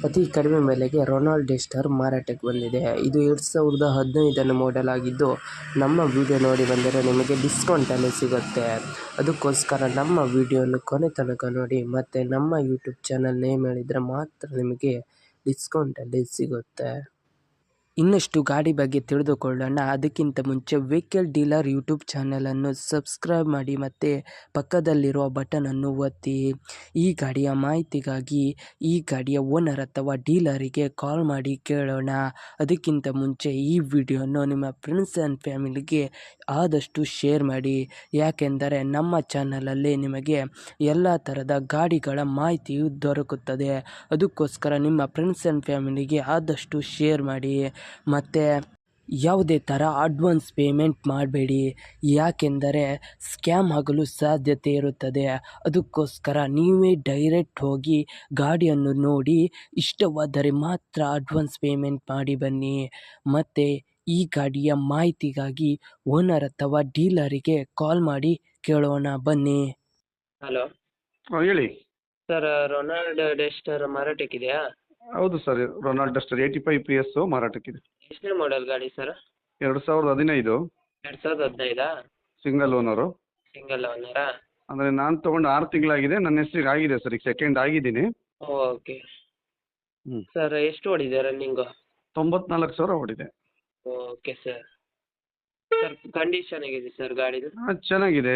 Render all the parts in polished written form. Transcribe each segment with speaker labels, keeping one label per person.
Speaker 1: ಅತಿ ಕಡಿಮೆ ಬೆಲೆಗೆ ರೊನಾಲ್ಡ್ ಡಸ್ಟರ್ ಮಾರಾಟಕ್ಕೆ ಬಂದಿದೆ. ಇದು 2015ನೇ ಮಾಡೆಲ್ ಆಗಿದ್ದು, ನಮ್ಮ ವಿಡಿಯೋ ನೋಡಿ ಬಂದರೆ ನಿಮಗೆ ಡಿಸ್ಕೌಂಟಲ್ಲಿ ಸಿಗುತ್ತೆ. ಅದಕ್ಕೋಸ್ಕರ ನಮ್ಮ ವಿಡಿಯೋನ ಕೊನೆ ತನಕ ನೋಡಿ ಮತ್ತು ನಮ್ಮ ಯೂಟ್ಯೂಬ್ ಚಾನಲ್ ನೇಮ್ ಹೇಳಿದರೆ ಮಾತ್ರ ನಿಮಗೆ ಡಿಸ್ಕೌಂಟಲ್ಲಿ ಸಿಗುತ್ತೆ. ಇನ್ನಷ್ಟು ಗಾಡಿ ಬಗ್ಗೆ ತಿಳಿದುಕೊಳ್ಳೋಣ. ಅದಕ್ಕಿಂತ ಮುಂಚೆ ವೆಹಿಕಲ್ ಡೀಲರ್ ಯೂಟ್ಯೂಬ್ ಚಾನಲನ್ನು ಸಬ್ಸ್ಕ್ರೈಬ್ ಮಾಡಿ ಮತ್ತು ಪಕ್ಕದಲ್ಲಿರುವ ಬಟನನ್ನು ಒತ್ತಿ. ಈ ಗಾಡಿಯ ಮಾಹಿತಿಗಾಗಿ ಈ ಗಾಡಿಯ ಓನರ್ ಅಥವಾ ಡೀಲರಿಗೆ ಕಾಲ್ ಮಾಡಿ ಕೇಳೋಣ. ಅದಕ್ಕಿಂತ ಮುಂಚೆ ಈ ವಿಡಿಯೋನ ನಿಮ್ಮ ಫ್ರೆಂಡ್ಸ್ ಆ್ಯಂಡ್ ಫ್ಯಾಮಿಲಿಗೆ ಆದಷ್ಟು ಶೇರ್ ಮಾಡಿ, ಯಾಕೆಂದರೆ ನಮ್ಮ ಚಾನಲಲ್ಲಿ ನಿಮಗೆ ಎಲ್ಲ ಥರದ ಗಾಡಿಗಳ ಮಾಹಿತಿಯು ದೊರಕುತ್ತದೆ. ಅದಕ್ಕೋಸ್ಕರ ನಿಮ್ಮ ಫ್ರೆಂಡ್ಸ್ ಆ್ಯಂಡ್ ಫ್ಯಾಮಿಲಿಗೆ ಆದಷ್ಟು ಶೇರ್ ಮಾಡಿ. ಮತ್ತು ಯಾವುದೇ ಥರ ಅಡ್ವಾನ್ಸ್ ಪೇಮೆಂಟ್ ಮಾಡಬೇಡಿ, ಯಾಕೆಂದರೆ ಸ್ಕ್ಯಾಮ್ ಆಗಲು ಸಾಧ್ಯತೆ ಇರುತ್ತದೆ. ಅದಕ್ಕೋಸ್ಕರ ನೀವೇ ಡೈರೆಕ್ಟ್ ಹೋಗಿ ಗಾಡಿಯನ್ನು ನೋಡಿ ಇಷ್ಟವಾದರೆ ಮಾತ್ರ ಅಡ್ವಾನ್ಸ್ ಪೇಮೆಂಟ್ ಮಾಡಿ ಬನ್ನಿ. ಮತ್ತು ಈ ಗಾಡಿಯ ಮಾಹಿತಿಗಾಗಿ ಓನರ್ ಅಥವಾ ಡೀಲರಿಗೆ ಕಾಲ್ ಮಾಡಿ ಕೇಳೋಣ ಬನ್ನಿ.
Speaker 2: ಹಲೋ
Speaker 3: ಹೇಳಿ
Speaker 2: ಸರ್, ರೊನಾಲ್ಡ್ ಡಸ್ಟರ್ ಮಾರಾಟಕ್ಕಿದೆಯಾ?
Speaker 3: ಹೌದು ಸರ್, ರೊನಾಲ್ಡ್ ಡಸ್ಟರ್ 85 PS ಮಾರಾಟಕ್ಕಿದೆ.
Speaker 2: ಎಷ್ಟನೇ ಮಾಡೆಲ್ ಗಾಡಿ ಸರ್?
Speaker 3: 2015
Speaker 2: 2015
Speaker 3: single owner.
Speaker 2: ಸಿಂಗಲ್ ಓನರಾ?
Speaker 3: ಅಂದರೆ ನಾನು ತೊಗೊಂಡು 6 ತಿಂಗಳಾಗಿದೆ. ನನ್ನ ಹೆಸರಿಗೆ ಆಗಿದೆ ಸರ್, ಈಗ ಸೆಕೆಂಡ್ ಆಗಿದ್ದೀನಿ.
Speaker 2: ಓಕೆ ಸರ್, ಎಷ್ಟು ಓಡಿದೆ ರನ್ನಿಂಗು?
Speaker 3: 94,000 ಓಡಿದೆ.
Speaker 2: Okay sir. ಸರ್ ಕಂಡೀಷನ್ ಹೇಗಿದೆ ಸರ್ ಗಾಡಿದು?
Speaker 3: ಚೆನ್ನಾಗಿದೆ.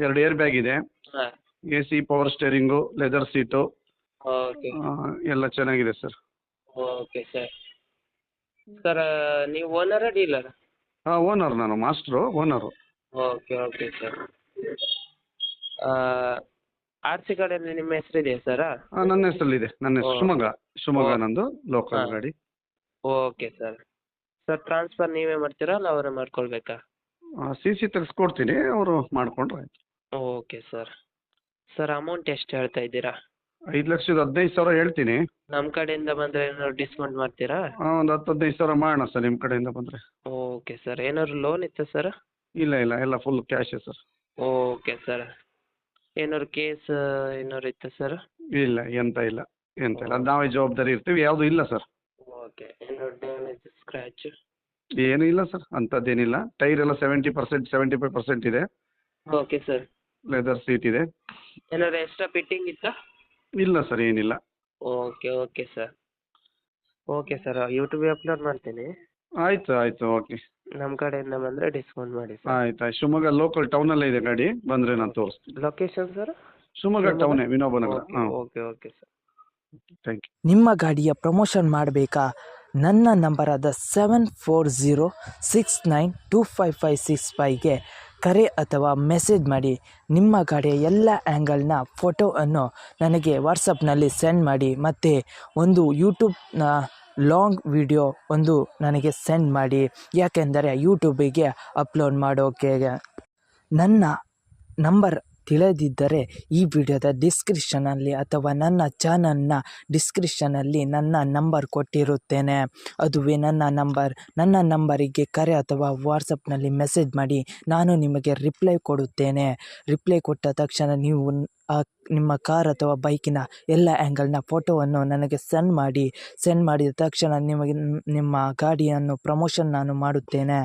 Speaker 3: 2 ಏರ್ ಬ್ಯಾಗ್ ಇದೆ,
Speaker 2: ಹಾಂ,
Speaker 3: AC, power steering, leather seat,
Speaker 2: okay
Speaker 3: ಎಲ್ಲ ಚೆನ್ನಾಗಿದೆ ಸರ್.
Speaker 2: Okay sir. ಸರ್ ನೀವು ಓನರಾ ಡೀಲರಾ?
Speaker 3: ಓನರ್, ನಾನು ಮಾಸ್ಟ್ರು owner.
Speaker 2: Okay okay sir. R C ಕಾರ್ಡಲ್ಲಿ ನಿಮ್ಮ ಹೆಸರಿದೆಯಾ ಸರ್?
Speaker 3: ನನ್ನ ಹೆಸರಲ್ಲಿದೆ. ನನ್ನ ಹೆಸರು ಶಿವಮೊಗ್ಗ ನಂದು ಲೋಕಲ್ ಗಾಡಿ.
Speaker 2: Okay sir. ಸರ್ ಟ್ರಾನ್ಸ್ಫರ್ ನೀವೇ ಮಾಡ್ತೀರಾ ಅಲ್ಲ ಅವರೇ ಮಾಡ್ಕೊಳ್ಬೇಕಾ?
Speaker 3: CC ತೆಗೆಸ್ಕೊಡ್ತೀನಿ, ಅವರು ಮಾಡಿಕೊಂಡ್ರೆ ಆಯಿತು.
Speaker 2: Okay sir. ಸರ್ ಅಮೌಂಟ್ ಎಷ್ಟು ಹೇಳ್ತಾ ಇದ್ದೀರಾ?
Speaker 3: 5,15,000 ಹೇಳ್ತೀನಿ.
Speaker 2: ನಮ್ಮ ಕಡೆಯಿಂದ ಬಂದರೆ ಏನಾದ್ರು ಡಿಸ್ಕೌಂಟ್ ಮಾಡ್ತೀರಾ?
Speaker 3: ಒಂದು 10-15,000 ಮಾಡೋಣ ಸರ್, ನಿಮ್ಮ ಕಡೆಯಿಂದ ಬಂದರೆ.
Speaker 2: Okay sir. ಏನಾದ್ರು ಲೋನ್ ಇತ್ತಾ ಸರ್?
Speaker 3: ಇಲ್ಲ ಎಲ್ಲ ಫುಲ್ ಕ್ಯಾಶೇ ಸರ್.
Speaker 2: Okay sir. ಏನಾದ್ರು ಕೇಸ್ ಏನಾದ್ರು ಇತ್ತಾ ಸರ್?
Speaker 3: ಇಲ್ಲ, ಎಂತ ಇಲ್ಲ. ಅದು ನಾವೇ ಜವಾಬ್ದಾರಿ ಇರ್ತೀವಿ, ಯಾವುದು ಇಲ್ಲ ಸರ್.
Speaker 2: ಓಕೆ. ಏನಾದ್ರು ಡ್ಯಾಮೇಜ್ ಸ್ಕ್ರ್ಯಾಚ್?
Speaker 3: ಏನೂ ಇಲ್ಲ ಸರ್, ಅಂಥದ್ದೇನಿಲ್ಲ. ಟೈರ್ ಎಲ್ಲ 70% 75% ಇದೆ.
Speaker 2: Okay sir.
Speaker 3: ಲೆದರ್ ಸೀಟ್ ಇದೆ.
Speaker 2: ಏನಾದ್ರು ಎಕ್ಸ್ಟ್ರಾ ಫಿಟ್ಟಿಂಗ್ ಇತ್ತಾ?
Speaker 3: ಇಲ್ಲ ಸರ್, ಏನಿಲ್ಲ.
Speaker 2: Okay okay sir. Okay sir, ಯೂಟ್ಯೂಬಿಗೆ ಅಪ್ಲೋಡ್ ಮಾಡ್ತೀನಿ.
Speaker 3: ಆಯಿತು ಓಕೆ.
Speaker 2: ನಮ್ಮ ಕಡೆಯಿಂದ ಬಂದರೆ ಡಿಸ್ಕೌಂಟ್ ಮಾಡಿ ಸರ್.
Speaker 3: ಆಯ್ತು. ಶಿವಮೊಗ್ಗ ಲೋಕಲ್ ಟೌನಲ್ಲೇ ಇದೆ ಗಾಡಿ, ಬಂದರೆ ನಾನು ತೋರಿಸ್ತೀನಿ.
Speaker 2: Location sir?
Speaker 3: ಶಿವಮೊಗ್ಗ ಟೌನೇ, ವಿನೋಬ ನಗರ. ಹಾಂ,
Speaker 2: okay okay sir.
Speaker 3: Thank you.
Speaker 1: ನಿಮ್ಮ ಗಾಡಿಯ ಪ್ರಮೋಷನ್ ಮಾಡಬೇಕಾ? ನನ್ನ ನಂಬರಾದ 7406925565ಗೆ ಕರೆ ಅಥವಾ ಮೆಸೇಜ್ ಮಾಡಿ. ನಿಮ್ಮ ಗಾಡಿಯ ಎಲ್ಲ ಆ್ಯಂಗಲ್ನ ಫೋಟೋವನ್ನು ನನಗೆ ವಾಟ್ಸಪ್ನಲ್ಲಿ ಸೆಂಡ್ ಮಾಡಿ. ಮತ್ತು ಒಂದು ಯೂಟ್ಯೂಬ್ನ ಲಾಂಗ್ ವಿಡಿಯೋ ಒಂದು ನನಗೆ ಸೆಂಡ್ ಮಾಡಿ, ಯಾಕೆಂದರೆ ಯೂಟ್ಯೂಬಿಗೆ ಅಪ್ಲೋಡ್ ಮಾಡೋಕೆ. ನನ್ನ ನಂಬರ್ ತಿಳಿದಿದ್ದರೆ ಈ ವಿಡಿಯೋದ ಡಿಸ್ಕ್ರಿಪ್ಷನಲ್ಲಿ ಅಥವಾ ನನ್ನ ಚಾನಲ್ನ ಡಿಸ್ಕ್ರಿಪ್ಷನಲ್ಲಿ ನನ್ನ ನಂಬರ್ ಕೊಟ್ಟಿರುತ್ತೇನೆ. ಅದುವೇ ನನ್ನ ನಂಬರಿಗೆ ಕರೆ ಅಥವಾ ವಾಟ್ಸಪ್ನಲ್ಲಿ ಮೆಸೇಜ್ ಮಾಡಿ, ನಾನು ನಿಮಗೆ ರಿಪ್ಲೈ ಕೊಡುತ್ತೇನೆ. ರಿಪ್ಲೈ ಕೊಟ್ಟ ತಕ್ಷಣ ನೀವು ನಿಮ್ಮ ಕಾರ್ ಅಥವಾ ಬೈಕಿನ ಎಲ್ಲ ಆ್ಯಂಗಲ್ನ ಫೋಟೋವನ್ನು ನನಗೆ ಸೆಂಡ್ ಮಾಡಿದ ತಕ್ಷಣ ನಿಮಗೆ ನಿಮ್ಮ ಗಾಡಿಯನ್ನು ಪ್ರಮೋಷನ್ ನಾನು ಮಾಡುತ್ತೇನೆ.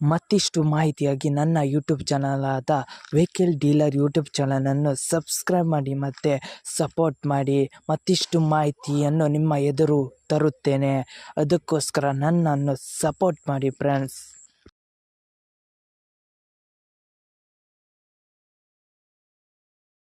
Speaker 1: ಮತ್ತಿಷ್ಟು ಮಾಹಿತಿಯಾಗಿ ನನ್ನ ಯೂಟ್ಯೂಬ್ ಚಾನಲಾದ ವೆಹಿಕಲ್ ಡೀಲರ್ ಯೂಟ್ಯೂಬ್ ಚಾನಲನ್ನು ಸಬ್ಸ್ಕ್ರೈಬ್ ಮಾಡಿ ಮತ್ತು ಸಪೋರ್ಟ್ ಮಾಡಿ. ಮತ್ತಿಷ್ಟು ಮಾಹಿತಿಯನ್ನು ನಿಮ್ಮ ಎದುರು ತರುತ್ತೇನೆ. ಅದಕ್ಕೋಸ್ಕರ ನನ್ನನ್ನು ಸಪೋರ್ಟ್ ಮಾಡಿ ಫ್ರೆಂಡ್ಸ್.